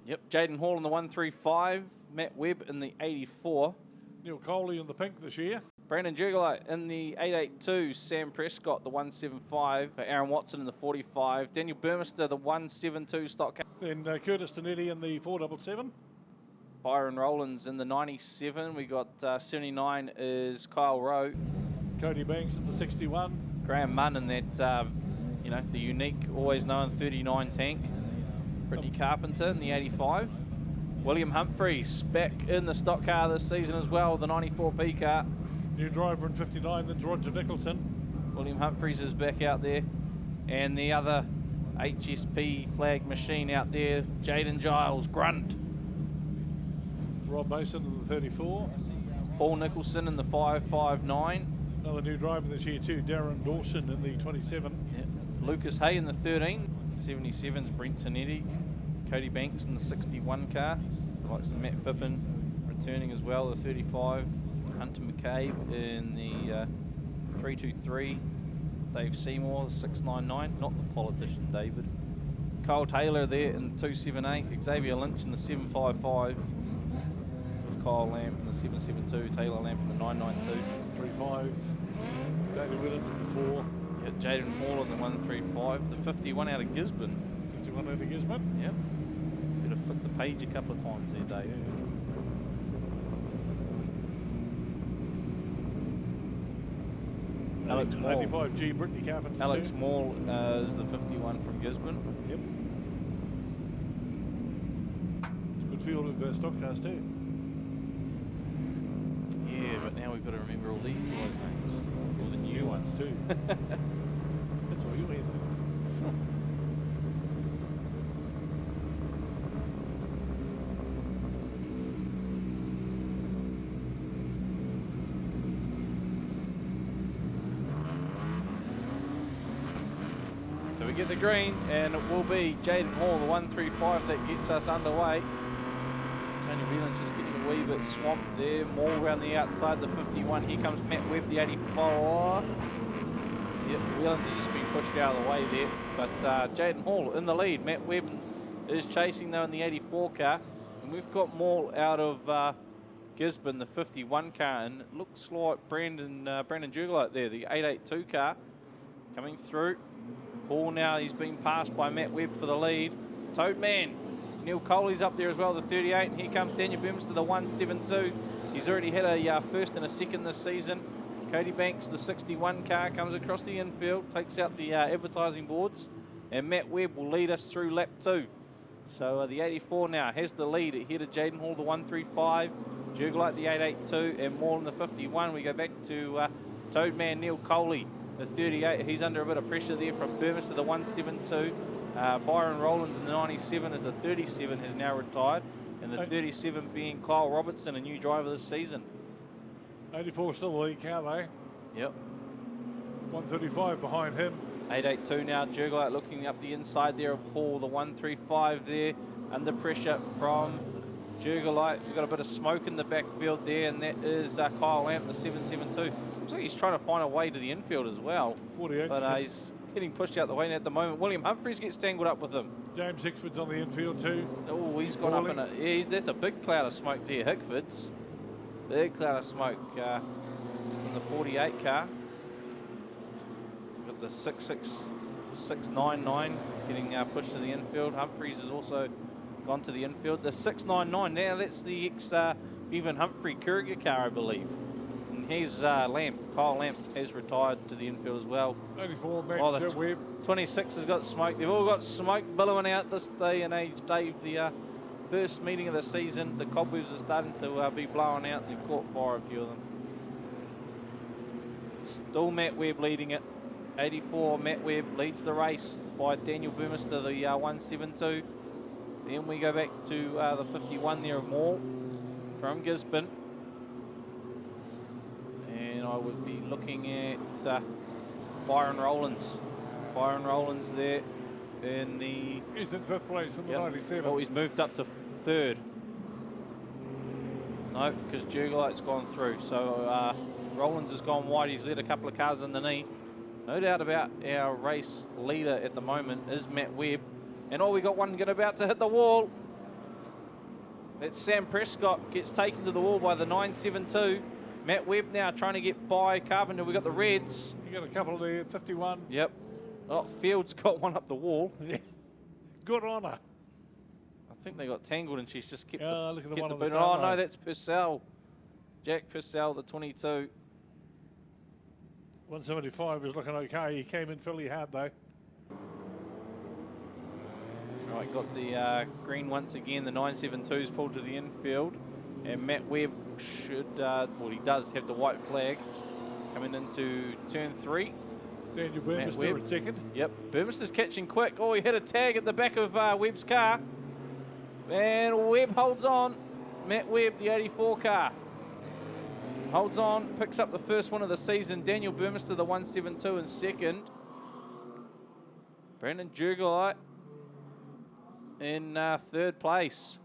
Yep, Jaden Hall in the 135, Matt Webb in the 84. Neil Coley in the pink this year. Brandon Jugolite in the 882, Sam Prescott the 175, Aaron Watson in the 45, Daniel Burmester the 172 Stockcars. Then Curtis Tonetti in the 477. Byron Rowlands in the 97. We got 79 is Kyle Rowe. Cody Banks in the 61. Graham Munn in that, the unique, always known 39 tank. Brittany Carpenter in the 85. William Humphreys back in the stock car this season as well, the 94P car. New driver in 59, that's Roger Nicholson. William Humphreys is back out there. And the other HSP flag machine out there, Jaden Giles, Grunt. Rob Mason in the 34. Paul Nicholson in the 559. Another new driver this year too, Darren Dawson in the 27. Yep. Lucas Hay in the 13. 77's Brent Tonetti. Cody Banks in the 61 car. The likes of Matt Phippen returning as well, the 35. Hunter McCabe in the 323. Dave Seymour, the 699. Not the politician, David. Kyle Taylor there in the 278. Xavier Lynch in the 755. Kyle Lamp in the 772. Taylor Lamp in the 992. 35. David Willett in the 4. Yeah, Jaden Hall in the 135. The 51 out of Gisborne. 51 out of Gisborne? Yep. Better flip the page a couple of times there, Dave. Yeah. Alex Moore. 95G Brittany Carpenter. Alex Moore is the 51 from Gisborne. Yep. It's a good field of stock cars too. Yeah, but now we've got to remember all these guys' names. All the new ones too. That's what you mean. So we get the green, and it will be Jaden Hall, the 135 that gets us underway. Tony Whelan's just getting a wee bit swamped there. More around the outside, the 51. Here comes Matt Webb, the 84. Yep, Whelan's has just been pushed out of the way there. But Jaden Hall in the lead. Matt Webb is chasing though in the 84 car. And we've got more out of Gisborne, the 51 car. And it looks like Brandon Jugolite there, the 882 car, coming through. Hall now, he's been passed by Matt Webb for the lead. Toadman, Neil Coley's up there as well, the 38. And here comes Daniel Burmester, the 172. He's already had a first and a second this season. Cody Banks, the 61 car, comes across the infield, takes out the advertising boards. And Matt Webb will lead us through lap 2. So the 84 now has the lead ahead of Jaden Hall, the 135. Jugolite, the 882. And more in the 51. We go back to Toadman Neil Coley, the 38. He's under a bit of pressure there from Burmester, the 172. Byron Rowlands in the 97 as the 37 has now retired. And the 37 being Kyle Robertson, a new driver this season. 84 still the lead car though. Yep. 135 behind him. 882 now. Jugolite looking up the inside there of Hall, the 135 there. Under pressure from Jugolite. We've got a bit of smoke in the backfield there, and that is Kyle Lamp, the 772. Looks like he's trying to find a way to the infield as well. 48. But he's getting pushed out the way at the moment. William Humphreys gets tangled up with him. James Hickford's on the infield too. Oh, he's gone up in a... Yeah, that's a big cloud of smoke there, Hickford's. Big cloud of smoke in the 48 car. Got the 699 getting pushed to the infield. Humphreys has also gone to the infield. The 699 now, that's the ex-Bevan Humphrey Courier car, I believe. And here's Lamp. Kyle Lamp has retired to the infield as well. 84 back to Webb. 26 has got smoke. They've all got smoke billowing out this day and age, Dave. The first meeting of the season, the cobwebs are starting to be blowing out. They've caught fire, a few of them. Still Matt Webb leading it. 84, Matt Webb leads the race by Daniel Burmester, the 172. Then we go back to the 51 there of Moore from Gisborne. And I would be looking at Byron Rowlands. Byron Rowlands there in the... He's in 5th place in the 97. Oh, he's moved up to 3rd. No, because Jugolite's gone through. So Rowlands has gone wide. He's led a couple of cars underneath. No doubt about our race leader at the moment is Matt Webb. And we got one about to hit the wall. That's Sam Prescott, gets taken to the wall by the 972. Matt Webb now trying to get by Carpenter. We got the Reds. You got a couple there, 51. Yep. Oh, Fields got one up the wall. Good on her. I think they got tangled and she's just kept Look at the one on the boot. front Oh, no, row. that's Purcell. Jack Purcell, the 22. 175 is looking okay. He came in fairly hard though. Right, got the green once again. The 972's pulled to the infield. And Matt Webb should, well, he does have the white flag coming into turn 3. Daniel Burmester in second. Yep, Burmester's catching quick. Oh, he hit a tag at the back of Webb's car. And Webb holds on. Matt Webb, the 84 car. Holds on, picks up the first one of the season. Daniel Burmester, the 172 in second. Brandon Jurgelite in third place.